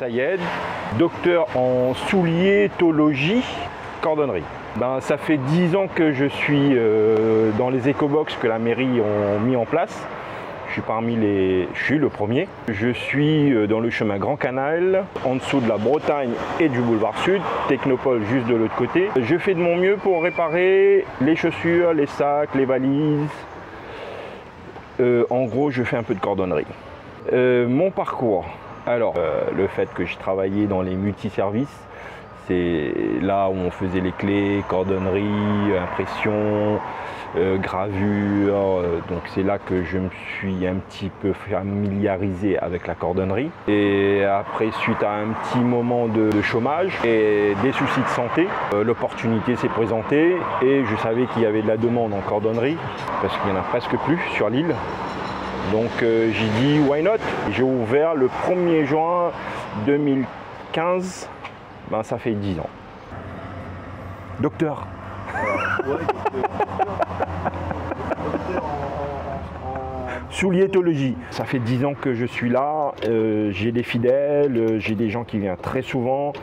Sayed, docteur en souliétologie, cordonnerie. Ben, ça fait 10 ans que je suis dans les éco-box que la mairie ont mis en place. Je suis le premier. Je suis dans le chemin Grand Canal, en dessous de la Bretagne et du boulevard Sud, Technopole juste de l'autre côté. Je fais de mon mieux pour réparer les chaussures, les sacs, les valises. En gros, je fais un peu de cordonnerie. Mon parcours, alors le fait que j'ai travaillé dans les multiservices, c'est là où on faisait les clés, cordonnerie, impression, gravure, donc c'est là que je me suis un petit peu familiarisé avec la cordonnerie. Et après, suite à un petit moment de chômage et des soucis de santé, l'opportunité s'est présentée et je savais qu'il y avait de la demande en cordonnerie parce qu'il n'y en a presque plus sur l'île. Donc j'ai dit why not. J'ai ouvert le 1er juin 2015, ben, ça fait 10 ans. Docteur. Souliétologie. Ça fait 10 ans que je suis là, j'ai des fidèles, j'ai des gens qui viennent très souvent,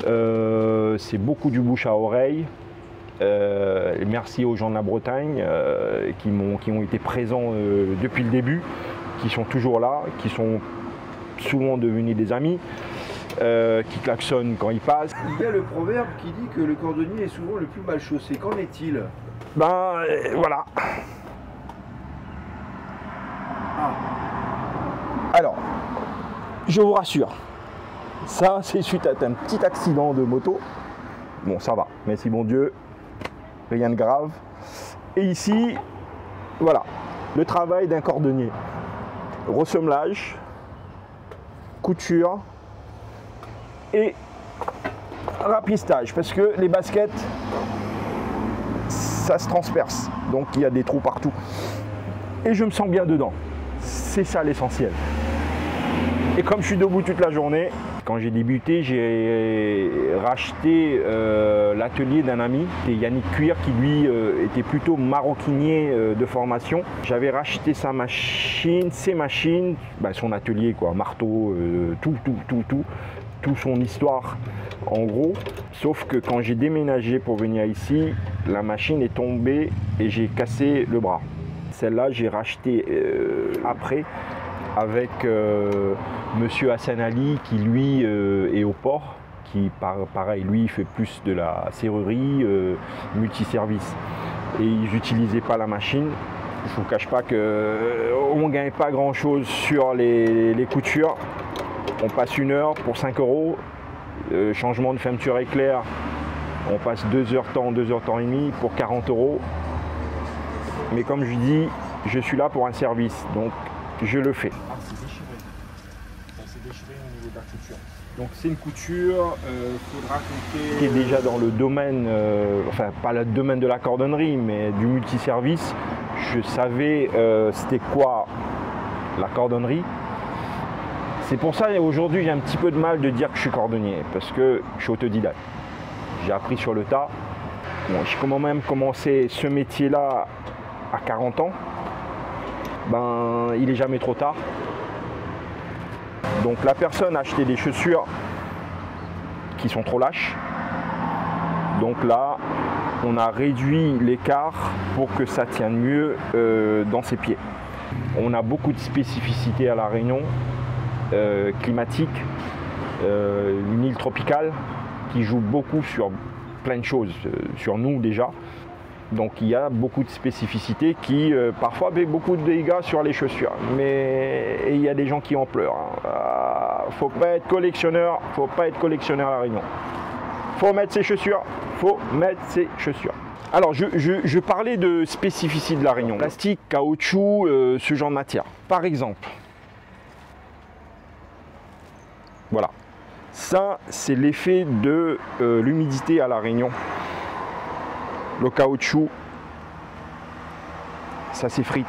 c'est beaucoup du bouche à oreille. Merci aux gens de la Bretagne qui ont été présents depuis le début, qui sont toujours là, qui sont souvent devenus des amis, qui klaxonnent quand ils passent. Il y a le proverbe qui dit que le cordonnier est souvent le plus mal chaussé. Qu'en est-il? Ben voilà. Alors, je vous rassure, ça c'est suite à un petit accident de moto. Bon, ça va, merci bon Dieu, rien de grave. Et ici, voilà, le travail d'un cordonnier. Ressemblage, couture et rapistage, parce que les baskets, ça se transperce, donc il y a des trous partout. Et je me sens bien dedans, c'est ça l'essentiel. Et comme je suis debout toute la journée, quand j'ai débuté, j'ai racheté l'atelier d'un ami, Yannick Cuir, qui lui était plutôt maroquinier de formation. J'avais racheté sa machine, ses machines, ben son atelier, quoi, marteau, tout son histoire en gros. Sauf que quand j'ai déménagé pour venir ici, la machine est tombée et j'ai cassé le bras. Celle-là, j'ai racheté après avec monsieur Hassan Ali qui lui est au port, qui pareil, lui il fait plus de la serrurerie, multiservice. Et ils n'utilisaient pas la machine. Je ne vous cache pas qu'on ne gagne pas grand chose sur les coutures. On passe 1 heure pour 5 €. Changement de fermeture éclair, on passe 2 heures temps, 2 heures temps et demi pour 40 €. Mais comme je dis, je suis là pour un service, donc je le fais. Ah, c'est déchiré. C'est déchiré au niveau de la couture. Donc c'est une couture, faudra compter... Qui est déjà dans le domaine, enfin pas le domaine de la cordonnerie, mais du multiservice. Je savais c'était quoi la cordonnerie. C'est pour ça aujourd'hui j'ai un petit peu de mal de dire que je suis cordonnier, parce que je suis autodidacte. J'ai appris sur le tas. Bon, j'ai quand même commencé ce métier-là à 40 ans. Ben, il n'est jamais trop tard. Donc la personne a acheté des chaussures qui sont trop lâches. Donc là, on a réduit l'écart pour que ça tienne mieux dans ses pieds. On a beaucoup de spécificités à La Réunion, climatique, une île tropicale qui joue beaucoup sur plein de choses, sur nous déjà. Donc il y a beaucoup de spécificités qui parfois fait beaucoup de dégâts sur les chaussures. Mais il y a des gens qui en pleurent. Faut pas être collectionneur, faut pas être collectionneur à La Réunion. Faut mettre ses chaussures, faut mettre ses chaussures. Alors je parlais de spécificité de La Réunion. Plastique, caoutchouc, ce genre de matière. Par exemple, voilà. Ça, c'est l'effet de l'humidité à La Réunion. Le caoutchouc, ça s'effrite.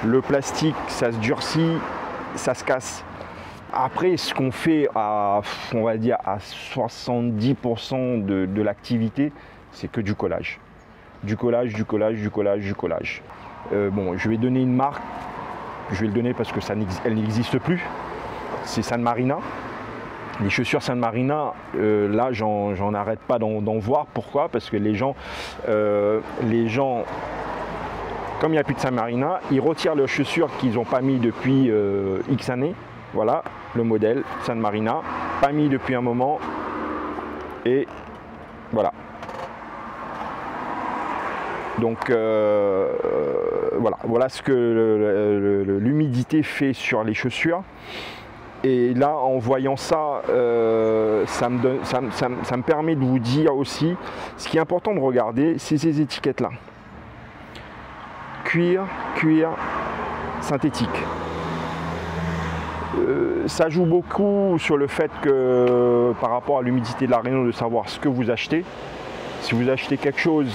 Le plastique, ça se durcit, ça se casse. Après, ce qu'on fait à, on va dire, à 70% de l'activité, c'est que du collage. Du collage, du collage, du collage, du collage. Bon, je vais donner une marque. Je vais le donner parce que elle n'existe plus. C'est San Marina. Les chaussures San Marina, là j'en arrête pas d'en voir. Pourquoi? Parce que les gens, comme il n'y a plus de San Marina, ils retirent leurs chaussures qu'ils n'ont pas mis depuis X années. Voilà le modèle San Marina, pas mis depuis un moment. Et voilà. Donc voilà ce que l'humidité fait sur les chaussures. Et là, en voyant ça, ça me permet de vous dire aussi, ce qui est important de regarder, c'est ces étiquettes-là. Cuir, synthétique. Ça joue beaucoup sur le fait que, par rapport à l'humidité de la Réunion, de savoir ce que vous achetez. Si vous achetez quelque chose,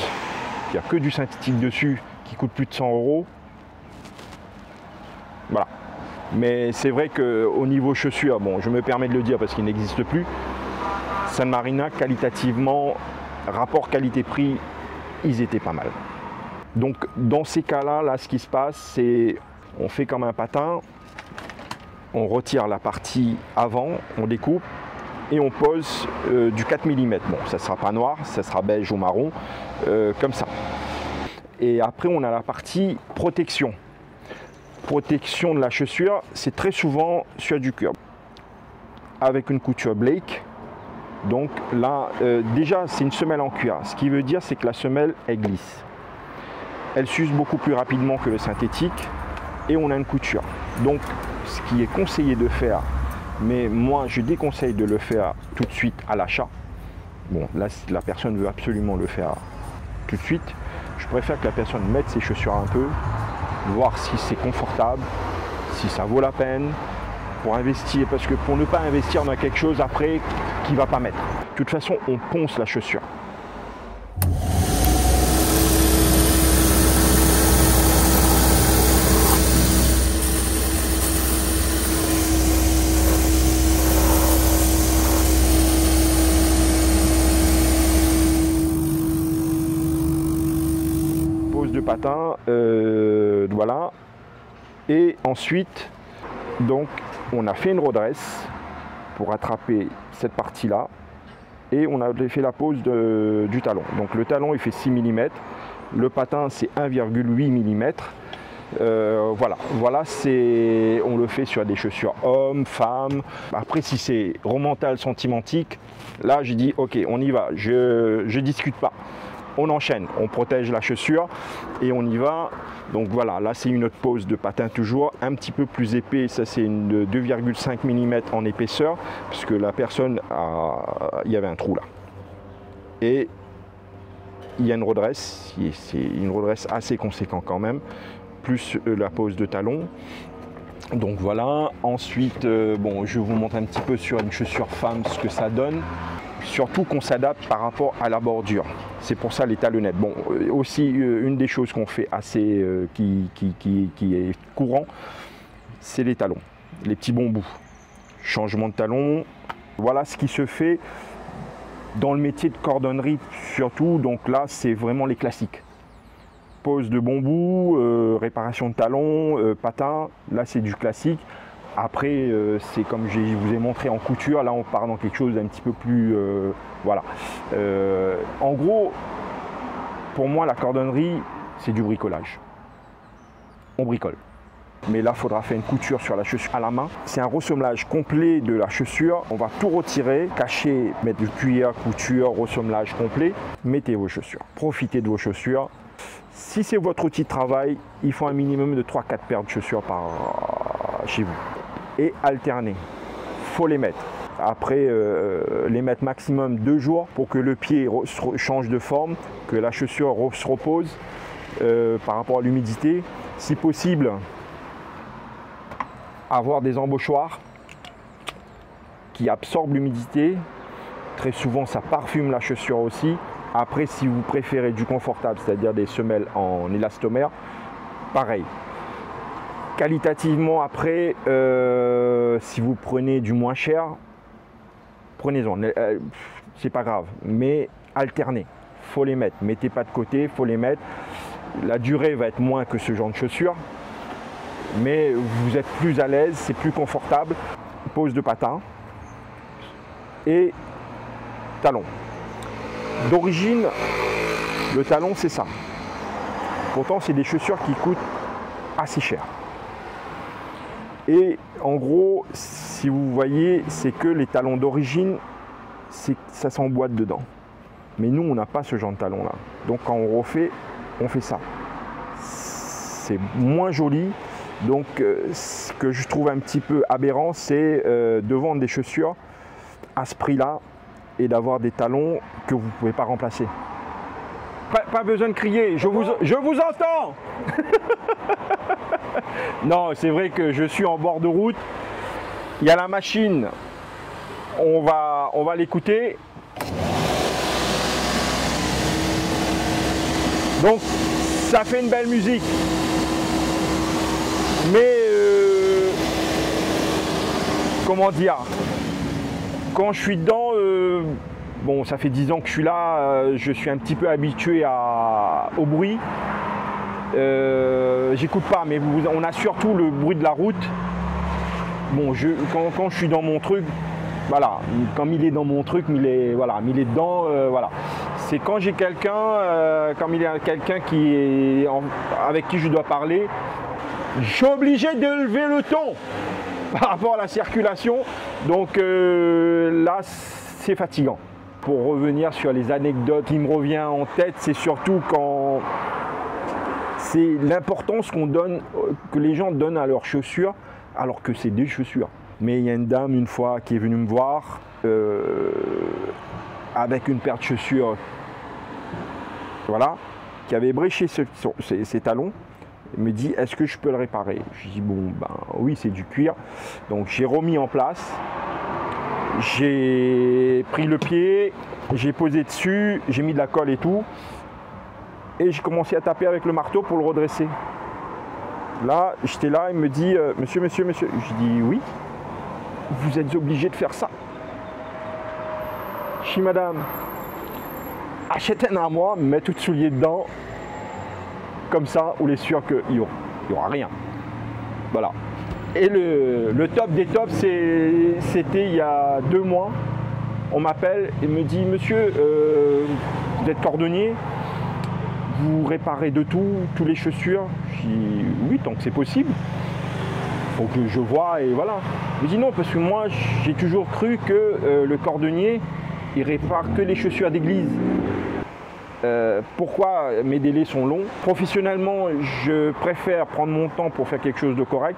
il n'y a que du synthétique dessus, qui coûte plus de 100 €, voilà. Mais c'est vrai qu'au niveau chaussures, bon, je me permets de le dire parce qu'il n'existe plus, San Marina, qualitativement, rapport qualité-prix, ils étaient pas mal. Donc dans ces cas-là, là, ce qui se passe, c'est on fait comme un patin, on retire la partie avant, on découpe et on pose du 4 mm. Bon, ça ne sera pas noir, ça sera beige ou marron, comme ça. Et après, on a la partie protection. Protection de la chaussure, c'est très souvent sur du cuir avec une couture Blake. Donc là, déjà, c'est une semelle en cuir. Ce qui veut dire, c'est que la semelle, elle glisse. Elle s'use beaucoup plus rapidement que le synthétique et on a une couture. Donc, ce qui est conseillé de faire, mais moi, je déconseille de le faire tout de suite à l'achat. Bon, là, si la personne veut absolument le faire tout de suite, je préfère que la personne mette ses chaussures un peu, voir si c'est confortable, si ça vaut la peine pour investir, parce que pour ne pas investir dans quelque chose après qui ne va pas mettre. De toute façon, on ponce la chaussure. De patin, voilà, et ensuite donc on a fait une redresse pour attraper cette partie là et on a fait la pose du talon. Donc le talon il fait 6 mm, le patin c'est 1,8 mm. Voilà, c'est, on le fait sur des chaussures hommes, femmes. Après, si c'est romantal, sentimentique, là j'ai dit ok, on y va, je discute pas. On enchaîne, on protège la chaussure et on y va. Donc voilà, là c'est une autre pose de patin toujours, un petit peu plus épais, ça c'est une 2,5 mm en épaisseur, puisque la personne, il y avait un trou là. Et il y a une redresse, c'est une redresse assez conséquente quand même, plus la pose de talon. Donc voilà, ensuite, bon, je vous montre un petit peu sur une chaussure femme ce que ça donne. Surtout qu'on s'adapte par rapport à la bordure. C'est pour ça les talonnettes. Bon, aussi une des choses qu'on fait assez, qui est courant, c'est les talons, les petits bons bouts. Changement de talon, voilà ce qui se fait dans le métier de cordonnerie surtout. Donc là, c'est vraiment les classiques. Pose de bons bouts, réparation de talons, patin, là c'est du classique. Après, c'est comme je vous ai montré en couture, là on part dans quelque chose d'un petit peu plus... voilà. En gros, pour moi, la cordonnerie, c'est du bricolage. On bricole. Mais là, il faudra faire une couture sur la chaussure à la main. C'est un ressemblage complet de la chaussure. On va tout retirer, cacher, mettre du cuir, couture, ressemblage complet. Mettez vos chaussures. Profitez de vos chaussures. Si c'est votre outil de travail, il faut un minimum de 3-4 paires de chaussures chez vous. Et alterner, il faut les mettre. Après, les mettre maximum 2 jours pour que le pied change de forme, que la chaussure se repose par rapport à l'humidité. Si possible, avoir des embauchoirs qui absorbent l'humidité. Très souvent, ça parfume la chaussure aussi. Après, si vous préférez du confortable, c'est-à-dire des semelles en élastomère, pareil. Qualitativement, après, si vous prenez du moins cher, prenez-en. C'est pas grave, mais alternez. Faut les mettre. Mettez pas de côté, faut les mettre. La durée va être moins que ce genre de chaussures, mais vous êtes plus à l'aise, c'est plus confortable. Pose de patin, et talon. D'origine, le talon c'est ça. Pourtant c'est des chaussures qui coûtent assez cher. Et en gros, si vous voyez, c'est que les talons d'origine, ça s'emboîte dedans. Mais nous, on n'a pas ce genre de talon là. Donc quand on refait, on fait ça. C'est moins joli. Donc ce que je trouve un petit peu aberrant, c'est de vendre des chaussures à ce prix-là et d'avoir des talons que vous ne pouvez pas remplacer. Pas besoin de crier, je vous entends. Non, c'est vrai que je suis en bord de route. Il y a la machine, on va l'écouter. Donc ça fait une belle musique. Mais comment dire, quand je suis dedans, bon, ça fait 10 ans que je suis là, je suis un petit peu habitué au bruit. J'écoute pas, mais on a surtout le bruit de la route. Bon, quand je suis dans mon truc, voilà, comme il est dans mon truc, il est dedans, voilà. C'est quand j'ai quelqu'un, comme il y a quelqu'un avec qui je dois parler, je suis obligé de lever le ton par rapport à la circulation. Donc là, c'est fatigant. Pour revenir sur les anecdotes qui me revient en tête, c'est surtout quand c'est l'importance que les gens donnent à leurs chaussures, alors que c'est des chaussures. Mais il y a une dame une fois qui est venue me voir avec une paire de chaussures, voilà, qui avait bréché ses talons. Elle me dit, est-ce que je peux le réparer? Je dis, bon, ben oui, c'est du cuir. Donc j'ai remis en place. J'ai pris le pied, j'ai posé dessus, j'ai mis de la colle et tout. Et j'ai commencé à taper avec le marteau pour le redresser. Là, j'étais là, il me dit, monsieur. Je dis, oui, vous êtes obligé de faire ça. Je dis, madame, achetez un armoire, mets tout de souliers dedans. Comme ça, on est sûr qu'il n'y aura rien. Voilà. Et le top des tops, c'était il y a 2 mois. On m'appelle et me dit, monsieur, vous êtes cordonnier, vous réparez de tout, toutes les chaussures. Je dis, oui, tant que c'est possible. Il faut que je vois et voilà. Il me dit non, parce que moi, j'ai toujours cru que le cordonnier, il répare que les chaussures d'église. Pourquoi mes délais sont longs? Professionnellement, je préfère prendre mon temps pour faire quelque chose de correct.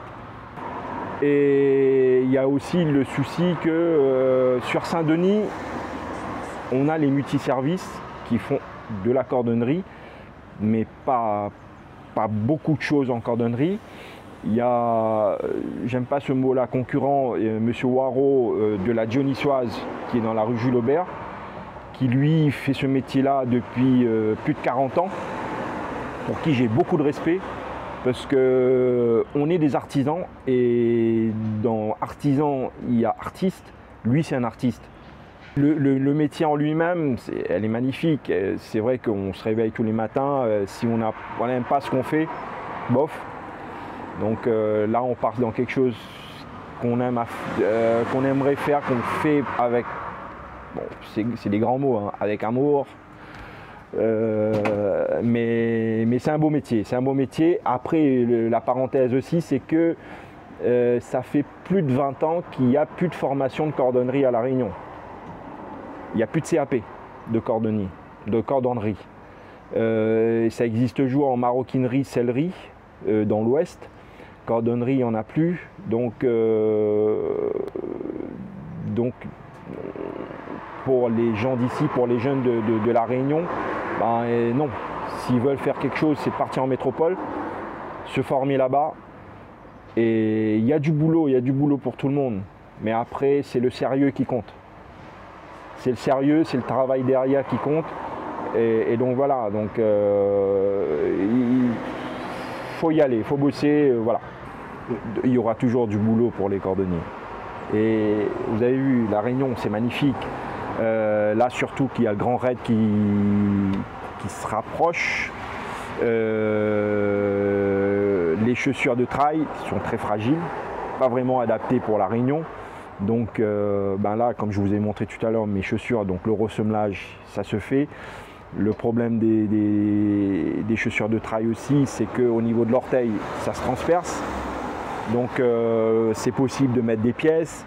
Et il y a aussi le souci que sur Saint-Denis, on a les multiservices qui font de la cordonnerie, mais pas beaucoup de choses en cordonnerie. Il y a, j'aime pas ce mot-là, concurrent, Monsieur Waro de la Dionysoise, qui est dans la rue Jules Aubert, qui lui fait ce métier-là depuis plus de 40 ans, pour qui j'ai beaucoup de respect, parce qu'on est des artisans, et dans artisan, il y a artiste, lui c'est un artiste. Le métier en lui-même, elle est magnifique, c'est vrai qu'on se réveille tous les matins, si on n'aime pas ce qu'on fait, bof. Donc là on part dans quelque chose qu'on aimerait faire, qu'on fait avec, bon, c'est des grands mots, hein, avec amour, mais c'est un beau métier, c'est un beau métier. Après la parenthèse aussi, c'est que ça fait plus de 20 ans qu'il n'y a plus de formation de cordonnerie à La Réunion. Il n'y a plus de CAP de cordonnerie. Ça existe toujours en maroquinerie, sellerie dans l'ouest. Cordonnerie, il n'y en a plus. Donc pour les gens d'ici, pour les jeunes de La Réunion, ben, non. S'ils veulent faire quelque chose, c'est de partir en métropole, se former là-bas. Et il y a du boulot pour tout le monde. Mais après, c'est le sérieux qui compte. C'est le sérieux, c'est le travail derrière qui compte. Et donc voilà, donc, il faut y aller, il faut bosser, voilà. Il y aura toujours du boulot pour les cordonniers. Et vous avez vu, La Réunion, c'est magnifique. Là, surtout qu'il y a le Grand Raid qui se rapproche. Les chaussures de trail sont très fragiles, pas vraiment adaptées pour La Réunion. Donc là, comme je vous ai montré tout à l'heure, mes chaussures, donc le ressemelage, ça se fait. Le problème des chaussures de trail aussi, c'est qu'au niveau de l'orteil, ça se transperce. Donc c'est possible de mettre des pièces.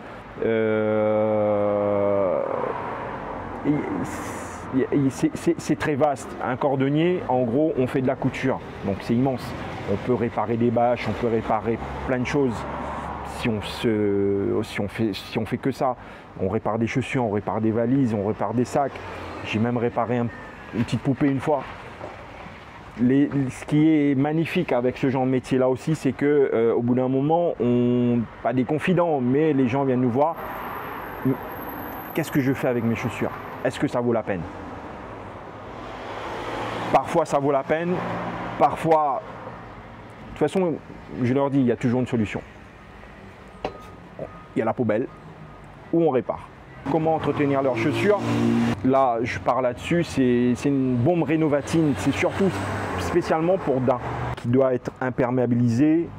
C'est très vaste. Un cordonnier, en gros, on fait de la couture. Donc c'est immense. On peut réparer des bâches, on peut réparer plein de choses. Si on fait que ça, on répare des chaussures, on répare des valises, on répare des sacs. J'ai même réparé une petite poupée une fois. Ce qui est magnifique avec ce genre de métier là aussi, c'est que au bout d'un moment, pas des confidents, mais les gens viennent nous voir. Qu'est-ce que je fais avec mes chaussures? Est-ce que ça vaut la peine? Parfois ça vaut la peine, parfois, de toute façon, je leur dis, il y a toujours une solution. Il y a la poubelle ou on répare. Comment entretenir leurs chaussures? Là, je parle là-dessus, c'est une bombe rénovatine, c'est surtout spécialement pour daim, qui doit être imperméabilisé.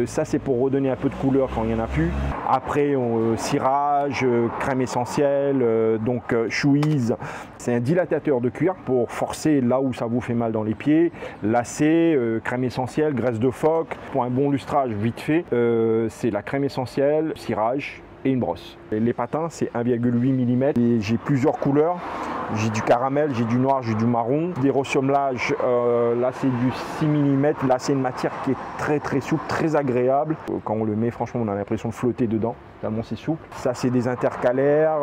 Ça, c'est pour redonner un peu de couleur quand il n'y en a plus. Après, cirage, crème essentielle, donc chouise. C'est un dilatateur de cuir pour forcer là où ça vous fait mal dans les pieds. Lacet, crème essentielle, graisse de phoque. Pour un bon lustrage vite fait, c'est la crème essentielle, cirage et une brosse. Les patins, c'est 1,8 mm. Et j'ai plusieurs couleurs. J'ai du caramel, j'ai du noir, j'ai du marron. Des ressemelages, là c'est du 6 mm. Là c'est une matière qui est très très souple, très agréable. Quand on le met, franchement, on a l'impression de flotter dedans, tellement c'est souple. Ça c'est des intercalaires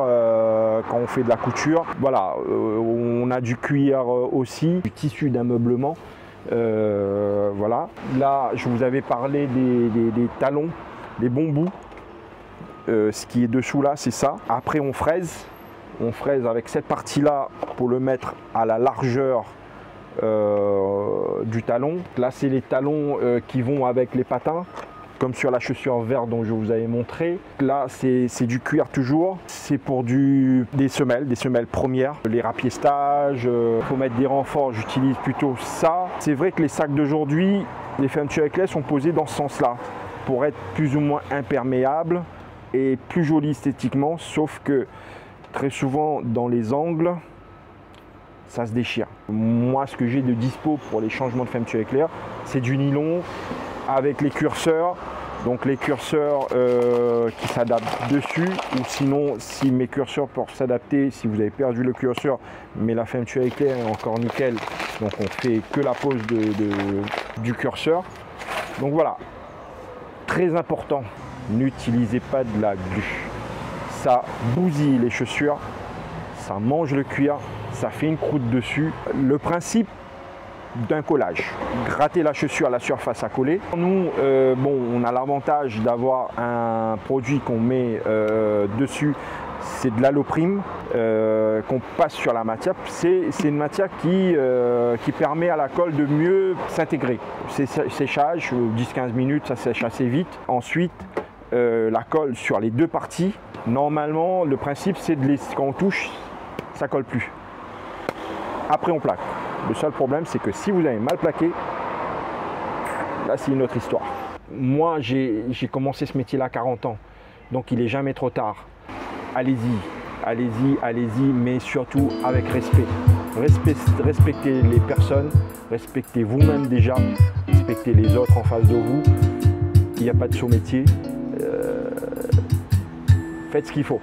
quand on fait de la couture. Voilà, on a du cuir aussi, du tissu d'ameublement. Voilà. Là, je vous avais parlé des talons, des bons bouts. Ce qui est dessous là, c'est ça. Après, on fraise. On fraise avec cette partie-là pour le mettre à la largeur du talon. Là, c'est les talons qui vont avec les patins, comme sur la chaussure verte dont je vous avais montré. Là, c'est du cuir toujours. C'est pour des semelles premières. Les rapiestages, il faut mettre des renforts, j'utilise plutôt ça. C'est vrai que les sacs d'aujourd'hui, les fermetures éclairs sont posés dans ce sens-là, pour être plus ou moins imperméables et plus jolis esthétiquement, sauf que très souvent dans les angles, ça se déchire. Moi, ce que j'ai de dispo pour les changements de fermeture éclair, c'est du nylon avec les curseurs. Donc les curseurs qui s'adaptent dessus, ou sinon, si mes curseurs peuvent s'adapter, si vous avez perdu le curseur, mais la fermeture éclair est encore nickel, donc on fait que la pose du curseur. Donc voilà, très important, n'utilisez pas de la glu. Ça bousille les chaussures, ça mange le cuir, ça fait une croûte dessus. Le principe d'un collage, gratter la chaussure à la surface à coller. Nous, on a l'avantage d'avoir un produit qu'on met dessus, c'est de l'alloprime qu'on passe sur la matière. C'est une matière qui permet à la colle de mieux s'intégrer. Séchage, 10-15 minutes, ça sèche assez vite. Ensuite, la colle sur les deux parties. Normalement, le principe, c'est quand on touche, ça colle plus. Après, on plaque. Le seul problème, c'est que si vous avez mal plaqué, là, c'est une autre histoire. Moi, j'ai commencé ce métier-là à 40 ans, donc il n'est jamais trop tard. Allez-y, allez-y, allez-y, mais surtout avec respect. Respectez les personnes, respectez vous-même déjà, respectez les autres en face de vous. Il n'y a pas de sous-métier. Faites ce qu'il faut.